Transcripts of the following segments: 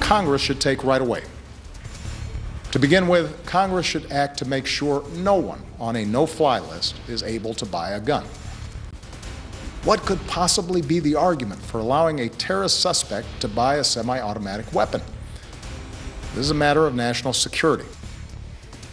Congress should take right away. To begin with, Congress should act to make sure no one on a no-fly list is able to buy a gun. What could possibly be the argument for allowing a terrorist suspect to buy a semi-automatic weapon? This is a matter of national security.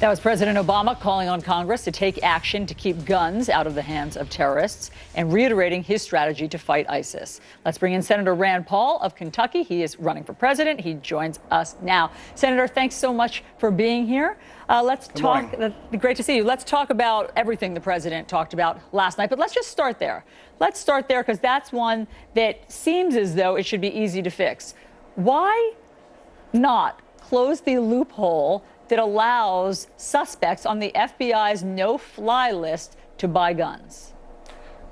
That was President Obama calling on Congress to take action to keep guns out of the hands of terrorists and reiterating his strategy to fight ISIS. Let's bring in Senator Rand Paul of Kentucky. He is running for president. He joins us now. Senator, thanks so much for being here. Let's talk. Great to see you. Let's talk about everything the president talked about last night. But let's just start there. Let's start there because that's one that seems as though it should be easy to fix. Why not close the loophole that allows suspects on the FBI's no-fly list to buy guns?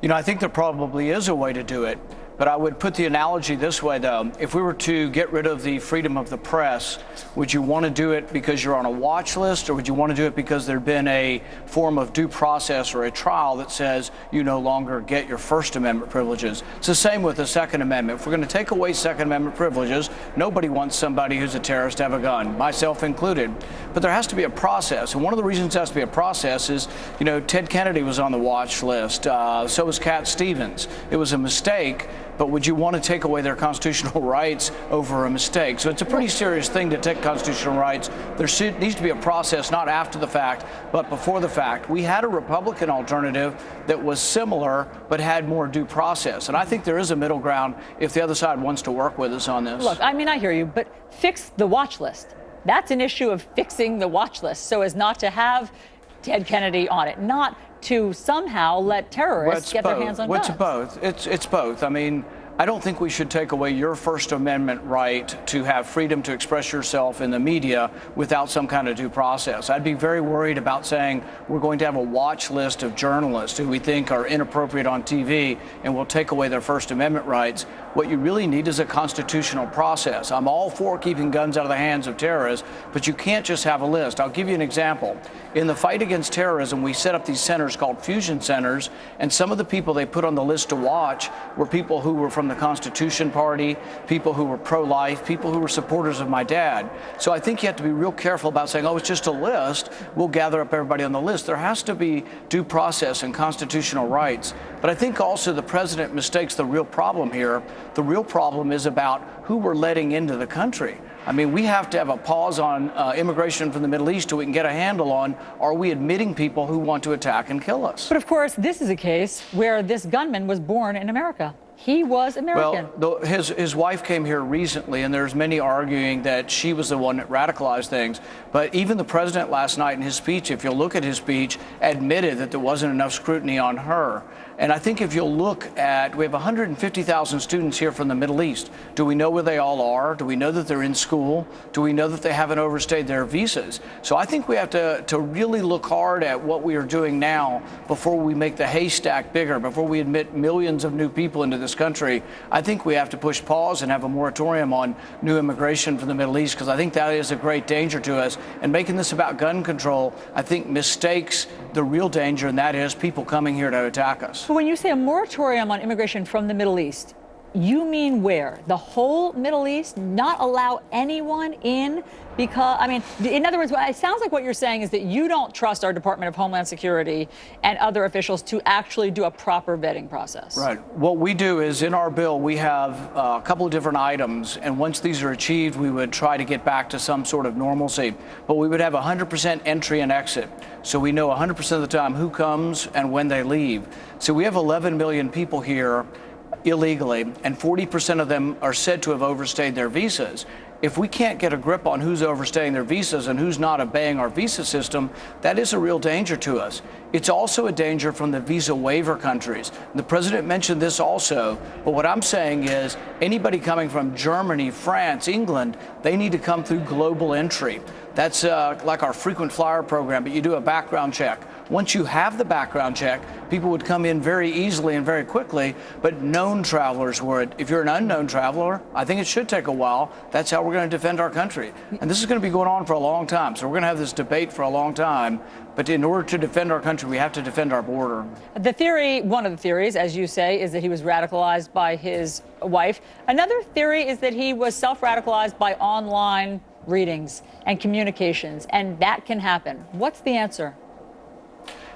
You know, I think there probably is a way to do it. But I would put the analogy this way, though. If we were to get rid of the freedom of the press, would you want to do it because you're on a watch list, or would you want to do it because there'd been a form of due process or a trial that says you no longer get your First Amendment privileges? It's the same with the Second Amendment. If we're going to take away Second Amendment privileges, nobody wants somebody who's a terrorist to have a gun, myself included. But there has to be a process. And one of the reasons there has to be a process is, you know, Ted Kennedy was on the watch list. So was Cat Stevens. It was a mistake. But would you want to take away their constitutional rights over a mistake? So it's a pretty serious thing to take constitutional rights. There needs to be a process, not after the fact, but before the fact. We had a Republican alternative that was similar, but had more due process. And I think there is a middle ground if the other side wants to work with us on this. Look, I mean, I hear you, but fix the watch list. That's an issue of fixing the watch list so as not to have Ted Kennedy on it, not to somehow let terrorists get their hands on guns. It's both. It's both. I mean, I don't think we should take away your First Amendment right to have freedom to express yourself in the media without some kind of due process. I'd be very worried about saying we're going to have a watch list of journalists who we think are inappropriate on TV and we'll take away their First Amendment rights. What you really need is a constitutional process. I'm all for keeping guns out of the hands of terrorists, but you can't just have a list. I'll give you an example. In the fight against terrorism, we set up these centers called fusion centers, and some of the people they put on the list to watch were people who were from the Constitution Party, people who were pro-life, people who were supporters of my dad. So I think you have to be real careful about saying, oh, it's just a list. We'll gather up everybody on the list. There has to be due process and constitutional rights. But I think also the president mistakes the real problem here. The real problem is about who we're letting into the country. I mean, we have to have a pause on immigration from the Middle East so we can get a handle on, are we admitting people who want to attack and kill us? But of course, this is a case where this gunman was born in America. He was American. Well, his wife came here recently, and there's many arguing that she was the one that radicalized things. But even the president last night in his speech, if you'll look at his speech, admitted that there wasn't enough scrutiny on her. And I think if you'll look at, we have 150,000 students here from the Middle East. Do we know where they all are? Do we know that they're in school? Do we know that they haven't overstayed their visas? So I think we have to really look hard at what we are doing now before we make the haystack bigger, before we admit millions of new people into this country. I think we have to push pause and have a moratorium on new immigration from the Middle East, because I think that is a great danger to us. And making this about gun control, I think, mistakes the real danger, and that is people coming here to attack us. But when you say a moratorium on immigration from the Middle East, you mean where? The whole Middle East? Not allow anyone in? Because, I mean, in other words, it sounds like what you're saying is that you don't trust our Department of Homeland Security and other officials to actually do a proper vetting process. Right. What we do is, in our bill, we have a couple of different items, and once these are achieved, we would try to get back to some sort of normalcy. But we would have 100% entry and exit, so we know 100% of the time who comes and when they leave. So we have 11 million people here illegally, and 40% of them are said to have overstayed their visas. If we can't get a grip on who's overstaying their visas and who's not obeying our visa system, that is a real danger to us. It's also a danger from the visa waiver countries. The president mentioned this also, but what I'm saying is anybody coming from Germany, France, England, they need to come through global entry. That's like our frequent flyer program, but you do a background check. Once you have the background check, people would come in very easily and very quickly, but known travelers would. If you're an unknown traveler, I think it should take a while. That's how we're going to defend our country. And this is going to be going on for a long time. So we're going to have this debate for a long time. But in order to defend our country, we have to defend our border. The theory, one of the theories, as you say, is that he was radicalized by his wife. Another theory is that he was self-radicalized by online readings and communications, and that can happen. What's the answer?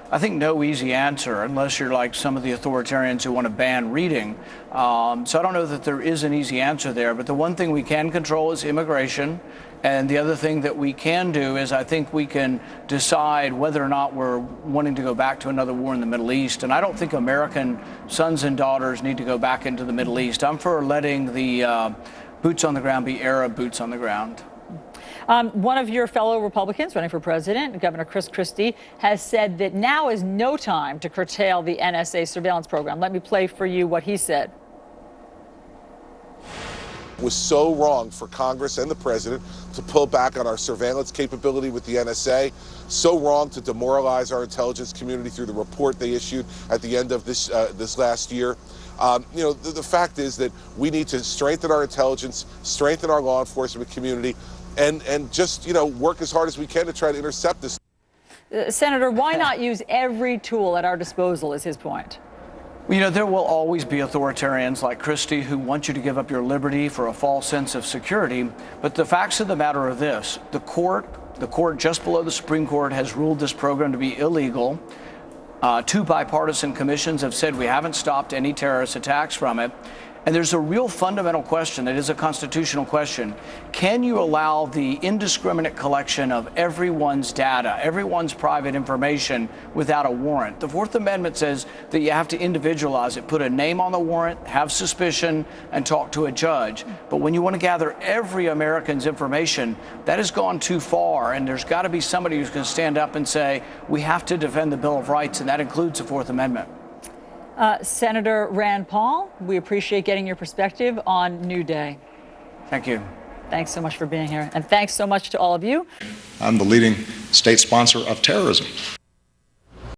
I think no easy answer, unless you're like some of the authoritarians who want to ban reading. So I don't know that there is an easy answer there. But the one thing we can control is immigration. And the other thing that we can do is I think we can decide whether or not we're wanting to go back to another war in the Middle East. And I don't think American sons and daughters need to go back into the Middle East. I'm for letting the boots on the ground be Arab boots on the ground. One of your fellow Republicans running for president, Governor Chris Christie, has said that now is no time to curtail the NSA surveillance program. Let me play for you what he said. It was so wrong for Congress and the president to pull back on our surveillance capability with the NSA. So wrong to demoralize our intelligence community through the report they issued at the end of this last year. The fact is that we need to strengthen our intelligence, strengthen our law enforcement community, and just work as hard as we can to try to intercept this. Senator, why not use every tool at our disposal, is his point. There will always be authoritarians like Christie who want you to give up your liberty for a false sense of security. But the facts of the matter are this. The court just below the Supreme Court has ruled this program to be illegal. Two bipartisan commissions have said we haven't stopped any terrorist attacks from it. And there's a real fundamental question that is a constitutional question. Can you allow the indiscriminate collection of everyone's data, everyone's private information without a warrant? The Fourth Amendment says that you have to individualize it, put a name on the warrant, have suspicion, and talk to a judge. But when you want to gather every American's information, that has gone too far. And there's got to be somebody who's going to stand up and say, we have to defend the Bill of Rights, and that includes the Fourth Amendment. Senator Rand Paul, we appreciate getting your perspective on New Day. Thank you. Thanks so much for being here. And thanks so much to all of you. I'm the leading state sponsor of terrorism.